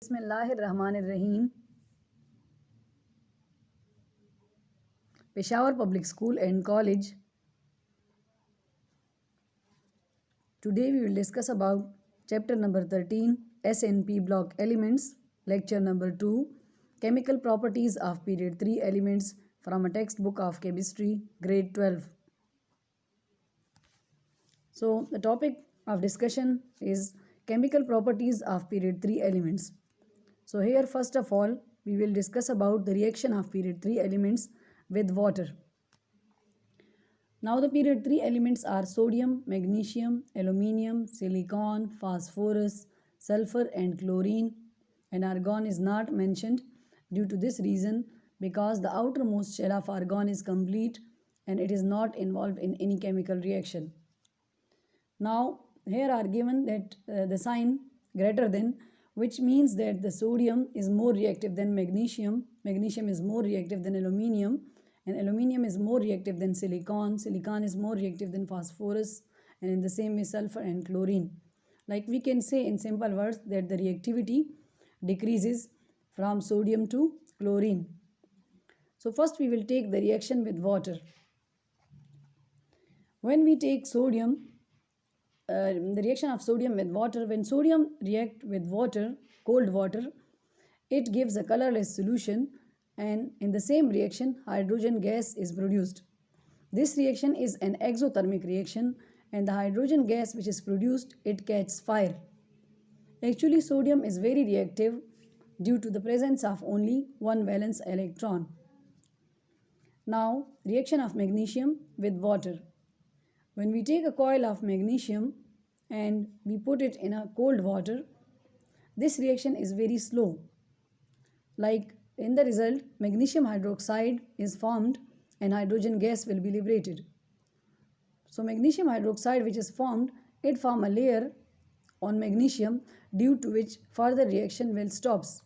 Bismillahirrahmanirrahim. Peshawar Public School and College. Today we will discuss about chapter number 13, SNP block elements, lecture number 2, chemical properties of period 3 elements from a textbook of chemistry, grade 12. So the topic of discussion is chemical properties of period 3 elements. So here first of all we will discuss about the reaction of period 3 elements with water. Now the period 3 elements are sodium, magnesium, aluminium, silicon, phosphorus, sulfur and chlorine, and argon is not mentioned due to this reason because the outermost shell of argon is complete and it is not involved in any chemical reaction. Now here are given that the sign greater than, which means that the sodium is more reactive than magnesium is more reactive than aluminium, and aluminium is more reactive than silicon is more reactive than phosphorus, and in the same way sulfur and chlorine. Like we can say in simple words that the reactivity decreases from sodium to chlorine. So first we will take the reaction with water. When we take sodium, the reaction of sodium with water, when sodium react with water, cold water, it gives a colorless solution, and in the same reaction hydrogen gas is produced. This reaction is an exothermic reaction, and the hydrogen gas which is produced, it catches fire. Actually sodium is very reactive due to the presence of only one valence electron. Now reaction of magnesium with water. When we take a coil of magnesium and we put it in a cold water, this reaction is very slow. Like in the result, magnesium hydroxide is formed and hydrogen gas will be liberated. So magnesium hydroxide which is formed, it form a layer on magnesium due to which further reaction will stops.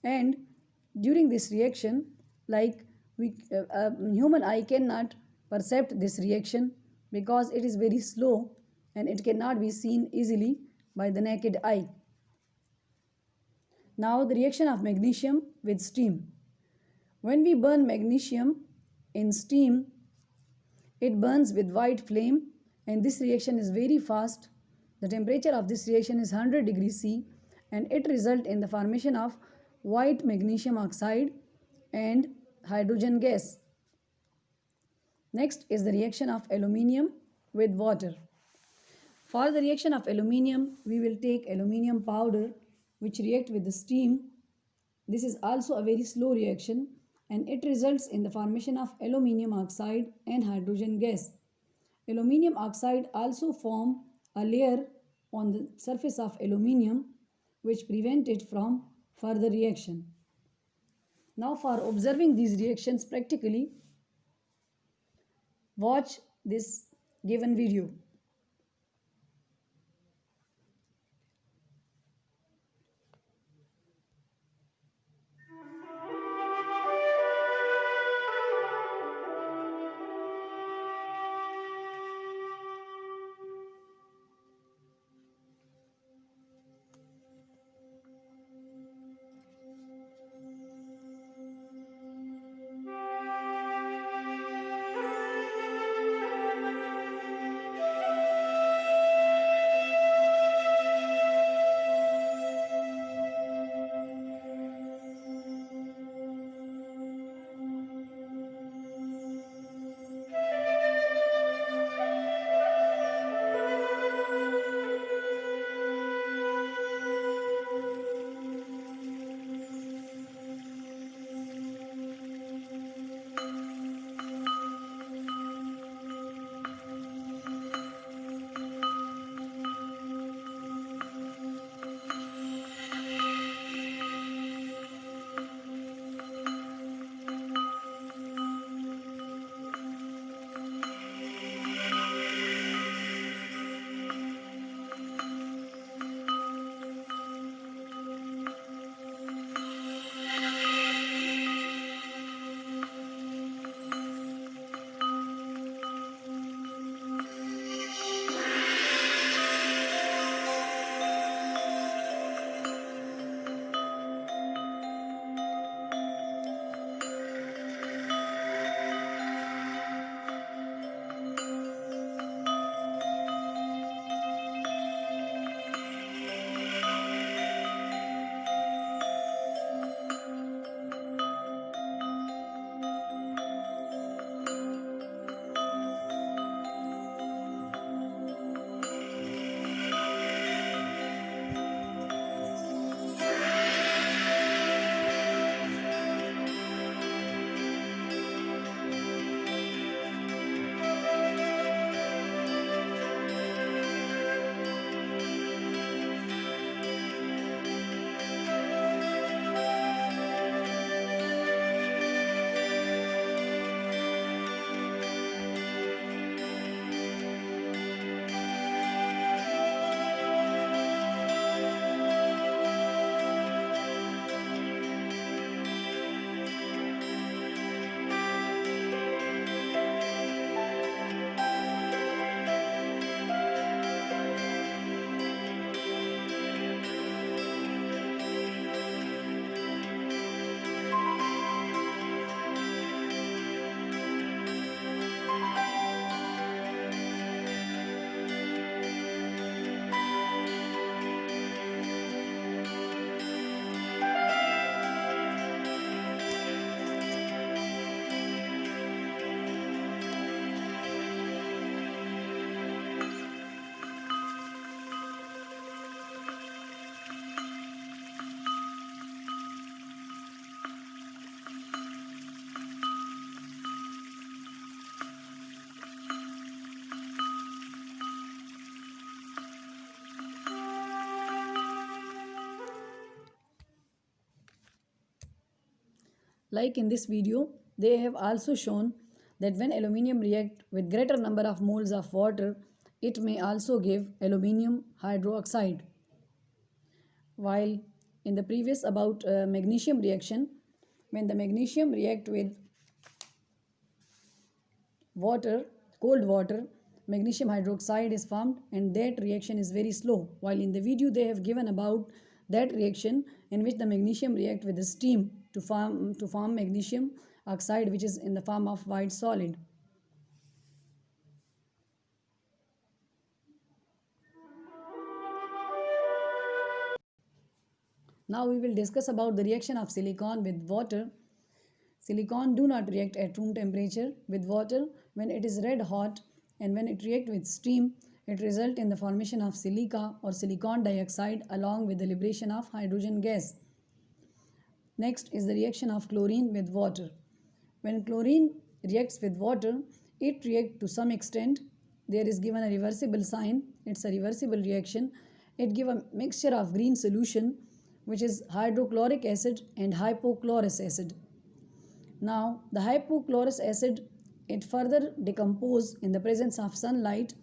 And during this reaction, like human eye cannot perceive this reaction because it is very slow and it cannot be seen easily by the naked eye. Now the reaction of magnesium with steam. When we burn magnesium in steam, it burns with white flame, and this reaction is very fast. The temperature of this reaction is 100 degrees C, and it results in the formation of white magnesium oxide and hydrogen gas. Next is the reaction of aluminium with water. For the reaction of aluminium, we will take aluminium powder which react with the steam. This is also a very slow reaction, and it results in the formation of aluminium oxide and hydrogen gas. Aluminium oxide also form a layer on the surface of aluminium which prevent it from further reaction. Now for observing these reactions practically, watch this given video. Like in this video, they have also shown that when aluminium react with greater number of moles of water, it may also give aluminium hydroxide. While in the previous about magnesium reaction, when the magnesium react with water, cold water, magnesium hydroxide is formed and that reaction is very slow. While in the video they have given about that reaction in which the magnesium react with the steam to form magnesium oxide, which is in the form of white solid. Now we will discuss about the reaction of silicon with water. Silicon do not react at room temperature with water. When it is red hot and when it react with steam, it results in the formation of silica or silicon dioxide along with the liberation of hydrogen gas. Next is the reaction of chlorine with water. When chlorine reacts with water, it reacts to some extent. There is given a reversible sign. It's a reversible reaction. It gives a mixture of green solution, which is hydrochloric acid and hypochlorous acid. Now, the hypochlorous acid, it further decomposes in the presence of sunlight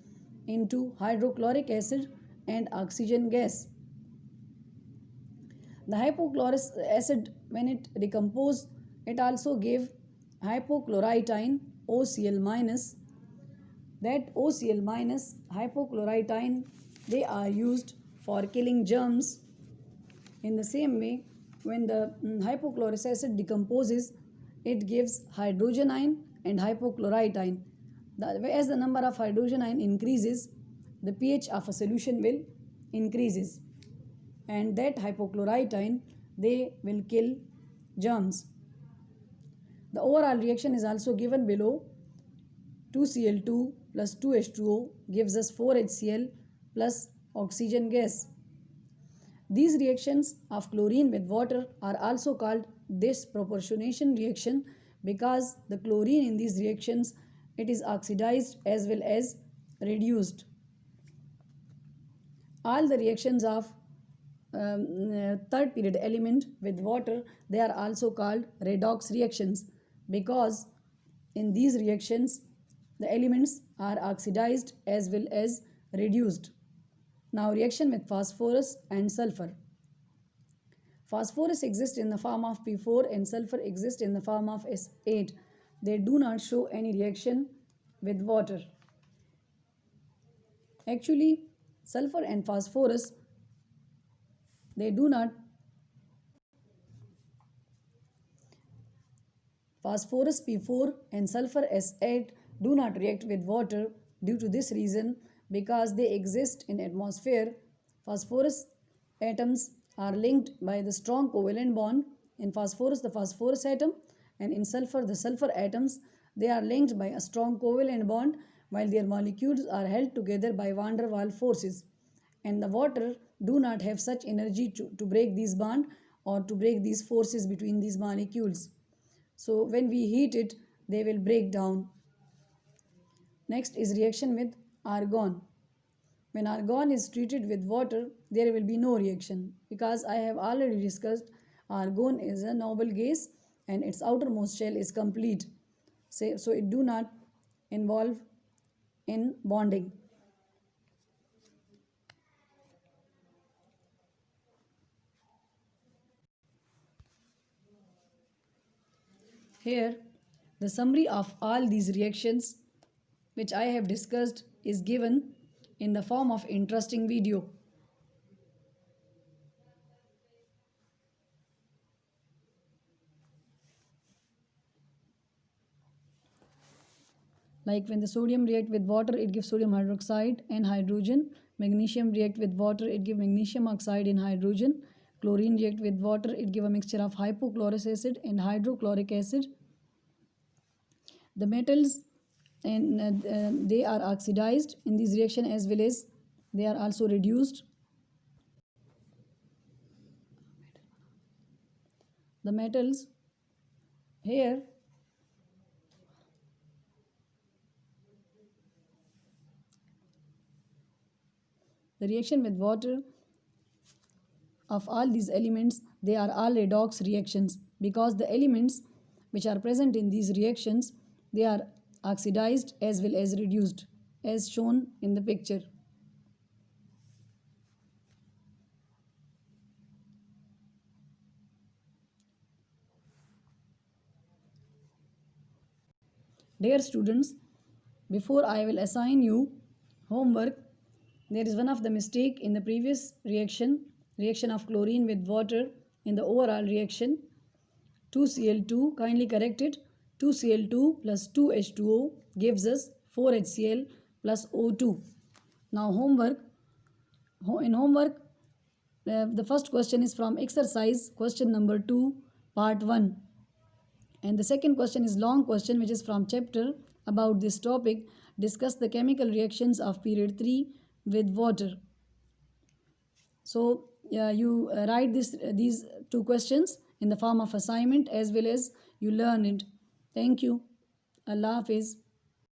into hydrochloric acid and oxygen gas. The hypochlorous acid, when it decomposes, it also gives hypochlorite OCl minus. That OCl minus hypochlorite, they are used for killing germs. In the same way, when the hypochlorous acid decomposes, it gives hydrogen ion and hypochlorite ion. As the number of hydrogen ion increases, the pH of a solution will increases, and that hypochlorite ion, they will kill germs. The overall reaction is also given below. 2Cl2 plus 2H2O gives us 4HCl plus oxygen gas. These reactions of chlorine with water are also called disproportionation reaction because the chlorine in these reactions, it is oxidized as well as reduced. All the reactions of third period element with water, they are also called redox reactions because in these reactions the elements are oxidized as well as reduced. Now reaction with phosphorus and sulfur. Phosphorus exists in the form of P4 and sulfur exists in the form of S8. They do not show any reaction with water. Actually, sulfur and phosphorus, they do not. Phosphorus P4 and sulfur S8 do not react with water due to this reason because they exist in atmosphere. Phosphorus atoms are linked by the strong covalent bond. In phosphorus, the phosphorus atom, and in sulfur, the sulfur atoms, they are linked by a strong covalent bond while their molecules are held together by van der Waals forces. And the water do not have such energy to break these bond or to break these forces between these molecules. So when we heat it, they will break down. Next is reaction with argon. When argon is treated with water, there will be no reaction because I have already discussed argon is a noble gas and its outermost shell is complete. So it do not involve in bonding. Here, the summary of all these reactions which I have discussed is given in the form of interesting video. Like when the sodium react with water, it gives sodium hydroxide and hydrogen. Magnesium react with water, it gives magnesium oxide and hydrogen. Chlorine react with water, it gives a mixture of hypochlorous acid and hydrochloric acid. The metals, and they are oxidized in this reaction as well as they are also reduced. The metals here, the reaction with water of all these elements, they are all redox reactions because the elements which are present in these reactions, they are oxidized as well as reduced, as shown in the picture. Dear students, before I will assign you homework, there is one of the mistake in the previous reaction of chlorine with water in the overall reaction. 2Cl2, kindly correct it. 2Cl2 plus 2H2O gives us 4HCl plus O2. Now in homework, the first question is from exercise question number 2, part 1. And the second question is long question, which is from chapter about this topic. Discuss the chemical reactions of period 3 with water. So you write these two questions in the form of assignment as well as you learn it. Thank you. Allah Hafiz.